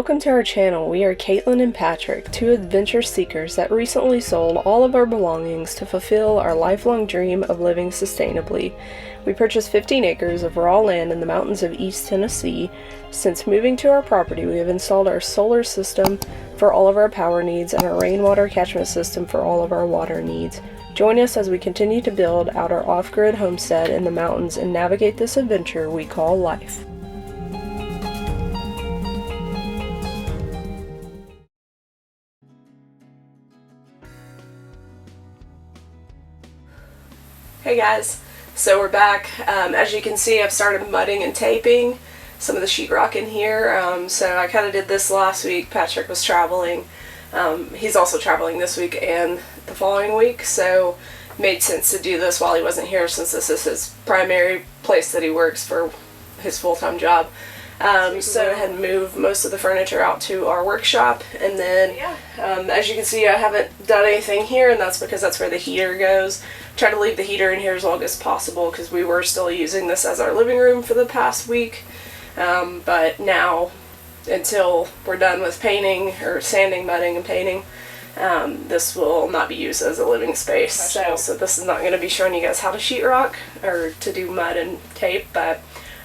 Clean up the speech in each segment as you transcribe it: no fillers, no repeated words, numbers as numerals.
Welcome to our channel. We are Caitlin and Patrick, two adventure seekers that recently sold all of our belongings to fulfill our lifelong dream of living sustainably. We purchased 15 acres of raw land in the mountains of East Tennessee. Since moving to our property, we have installed our solar system for all of our power needs and our rainwater catchment system for all of our water needs. Join us as we continue to build out our off-grid homestead in the mountains and navigate this adventure we call life. Hey guys, so we're back. As you can see, I've started mudding and taping some of the sheetrock in here. So I kind of did this last week. Patrick was traveling. He's also traveling this week and the following week, so it made sense to do this while he wasn't here since this is his primary place that he works for his full-time job. So I had moved most of the furniture out to our workshop, and then as you can see, I haven't done anything here, and that's because that's where the heater goes. Try to leave the heater in here as long as possible because we were still using this as our living room for the past week, but now until we're done with painting or sanding, mudding, and painting, this will not be used as a living space. So this is not going to be showing you guys how to sheetrock or to do mud and tape, but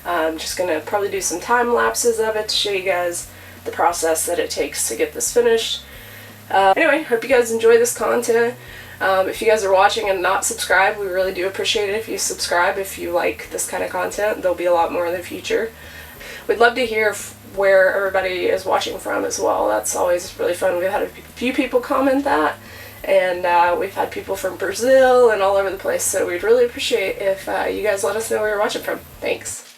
I'm just going to probably do some time lapses of it to show you guys the process that it takes to get this finished. Anyway, hope you guys enjoy this content. If you guys are watching and not subscribed, we really do appreciate it if you subscribe if you like this kind of content. There'll be a lot more in the future. We'd love to hear where everybody is watching from as well. That's always really fun. We've had a few people comment that, and we've had people from Brazil and all over the place, so we'd really appreciate if you guys let us know where you're watching from. Thanks.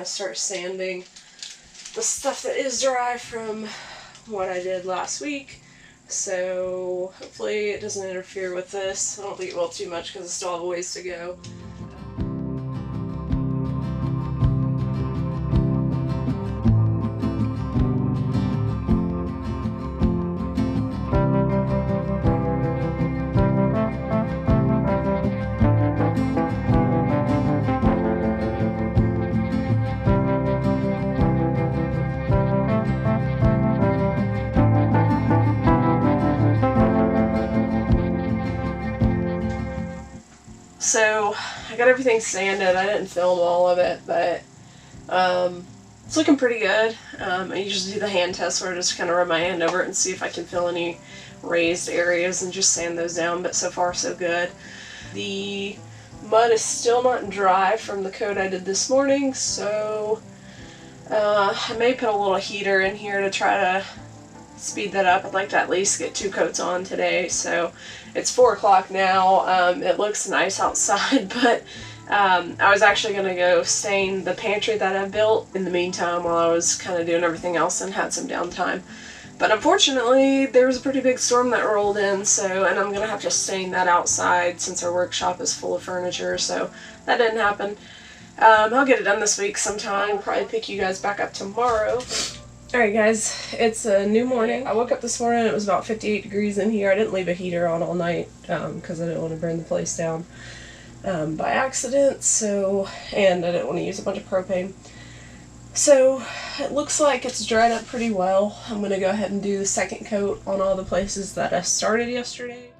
Start sanding the stuff that is dry from what I did last week, so hopefully it doesn't interfere with this. I don't think it will too much because I still have a ways to go. So I got everything sanded. I didn't film all of it, but it's looking pretty good. I usually do the hand test where I just kind of run my hand over it and see if I can fill any raised areas and just sand those down, but so far so good. The mud is still not dry from the coat I did this morning, so I may put a little heater in here to try to speed that up. I'd like to at least get 2 coats on today. So it's 4 o'clock now. It looks nice outside, but I was actually going to go stain the pantry that I built in the meantime while I was kind of doing everything else and had some downtime. But unfortunately, there was a pretty big storm that rolled in, so, and I'm going to have to stain that outside since our workshop is full of furniture, so that didn't happen. I'll get it done this week sometime. Probably pick you guys back up tomorrow. Alright guys, it's a new morning. I woke up this morning, it was about 58 degrees in here. I didn't leave a heater on all night because I didn't want to burn the place down by accident, so, and I didn't want to use a bunch of propane. So it looks like it's dried up pretty well. I'm going to go ahead and do the second coat on all the places that I started yesterday.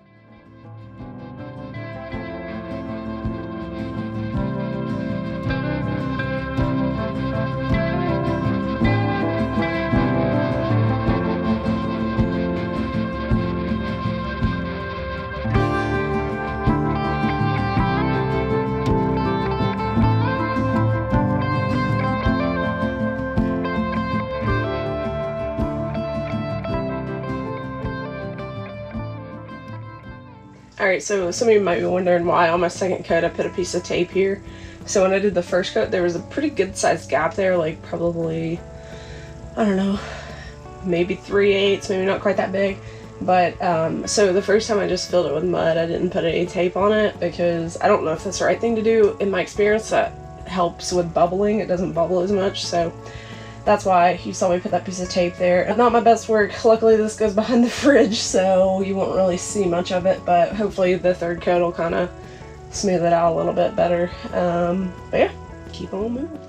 Alright, so some of you might be wondering why on my second coat I put a piece of tape here. So when I did the first coat, there was a pretty good sized gap there, like probably, I don't know, maybe 3/8, maybe not quite that big. But, so the first time I just filled it with mud. I didn't put any tape on it because I don't know if that's the right thing to do. In my experience, that helps with bubbling. It doesn't bubble as much, so that's why you saw me put that piece of tape there. Not my best work. Luckily this goes behind the fridge, so you won't really see much of it, but hopefully the third coat will kind of smooth it out a little bit better. But yeah, keep on moving.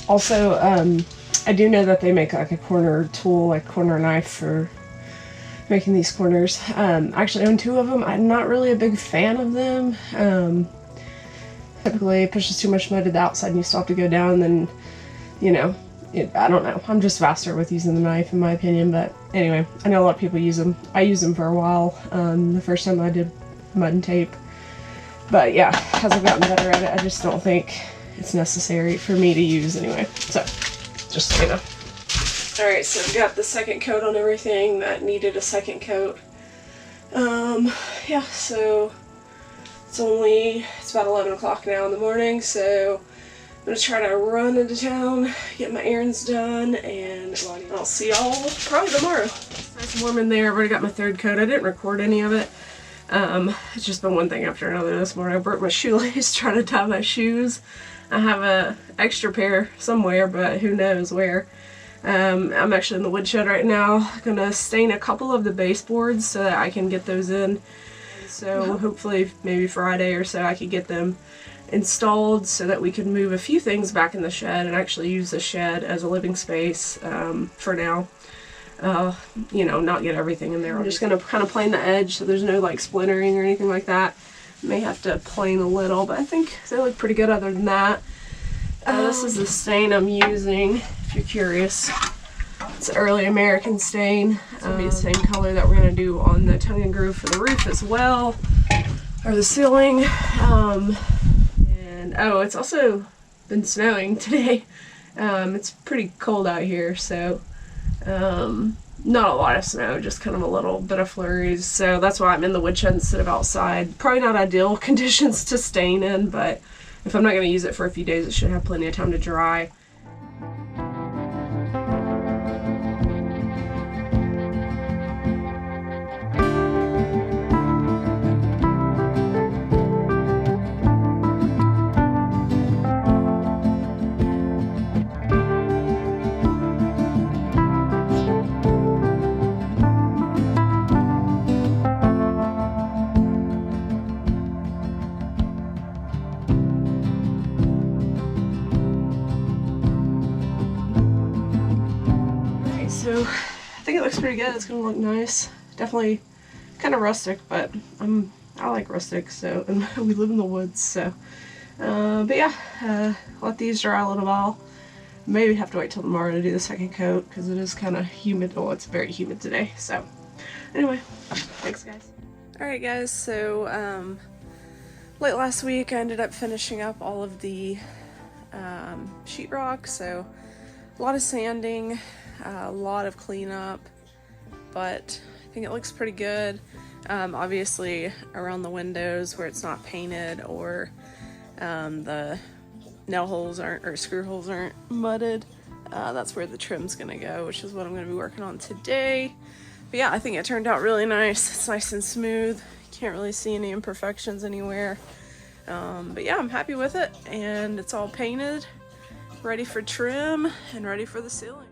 Also, I do know that they make like a corner tool, like corner knife for making these corners. I actually own 2 of them. I'm not really a big fan of them. Typically it pushes too much mud to the outside and you still have to go down, then, you know, I don't know. I'm just faster with using the knife in my opinion, but anyway, I know a lot of people use them. I used them for a while, the first time I did mud and tape. But yeah, as I've gotten better at it, I just don't think it's necessary for me to use anyway. So, just so you know. Alright, so I've got the second coat on everything that needed a second coat. Yeah, so it's about 11 o'clock now in the morning, so I'm going to try to run into town, get my errands done, and I'll see y'all probably tomorrow. It's nice and warm in there. I've already got my third coat. I didn't record any of it. It's just been one thing after another this morning. I broke my shoelace trying to tie my shoes. I have a extra pair somewhere, but who knows where. I'm actually in the woodshed right now. I'm gonna stain a couple of the baseboards so that I can get those in. So hopefully maybe Friday or so I could get them installed so that we can move a few things back in the shed and actually use the shed as a living space for now. You know, not get everything in there. I'm just gonna kind of plane the edge so there's no like splintering or anything like that. May have to plane a little, but I think they look pretty good other than that. This is the stain I'm using, if you're curious. It's Early American stain. It'll be the same color that we're going to do on the tongue and groove for the roof as well, or the ceiling. And oh, it's also been snowing today. It's pretty cold out here, so not a lot of snow, just kind of a little bit of flurries. So that's why I'm in the woodshed instead of outside. Probably not ideal conditions to stain in, but if I'm not going to use it for a few days, it should have plenty of time to dry. So I think it looks pretty good. It's gonna look nice. Definitely kind of rustic, but I like rustic, so, and we live in the woods, so. But yeah, let these dry a little while. Maybe have to wait till tomorrow to do the second coat because it is kind of humid. Oh, it's very humid today. So anyway, thanks guys. Alright guys, so late last week I ended up finishing up all of the sheetrock, so a lot of sanding, a lot of cleanup, but I think it looks pretty good. Obviously around the windows where it's not painted or the nail holes aren't, or screw holes aren't mudded, that's where the trim's gonna go, which is what I'm gonna be working on today. But yeah, I think it turned out really nice. It's nice and smooth. Can't really see any imperfections anywhere. But yeah, I'm happy with it, and it's all painted, ready for trim and ready for the ceiling.